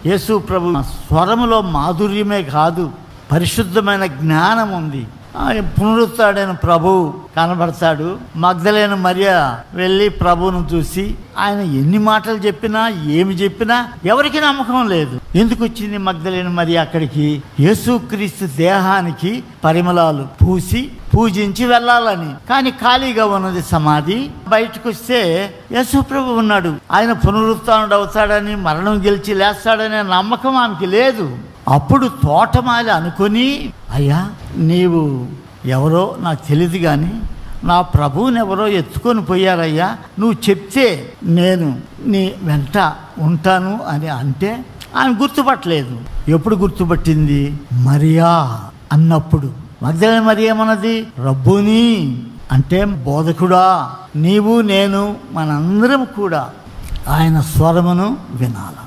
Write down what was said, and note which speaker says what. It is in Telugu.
Speaker 1: యేసు ప్రభు స్వరములో మాధుర్యమే కాదు, పరిశుద్ధమైన జ్ఞానం ఉంది. పునరుత్థాడైన ప్రభు కనబడతాడు. మగ్దలేన మరియ వెళ్ళి ప్రభువును చూసి ఆయన ఎన్ని మాటలు చెప్పినా ఏమి చెప్పినా ఎవరికి నమ్మకం లేదు. ఎందుకు వచ్చింది మగ్దలేన మరియ అక్కడికి? యేసుక్రీస్తు దేహానికి పరిమళాలు పూసి పూజించి వెళ్ళాలని. కానీ ఖాళీగా ఉన్నది సమాధి. బయటకు వస్తే యేసు ప్రభు ఉన్నాడు. ఆయన పునరుత్థానుడు అవుతాడని, మరణం గెలిచి లేస్తాడనే నమ్మకం ఆమెకి లేదు. అప్పుడు తోటమాలి అనుకొని, అయ్యా నీవు ఎవరో నాకు తెలియదు కానీ నా ప్రభువుని ఎవరో ఎత్తుకొని పోయారయ్యా, నువ్వు చెప్తే నేను నీ వెంట ఉంటాను అని అంటే ఆమె గుర్తుపట్టలేదు. ఎప్పుడు గుర్తుపట్టింది? మరియా అన్నప్పుడు. మగ్దలేన మరియ ఏమన్నది? రబ్బూని అంటే బోధకుడా, నీవు నేను మనందరం కూడా ఆయన స్వరమును వినాలి.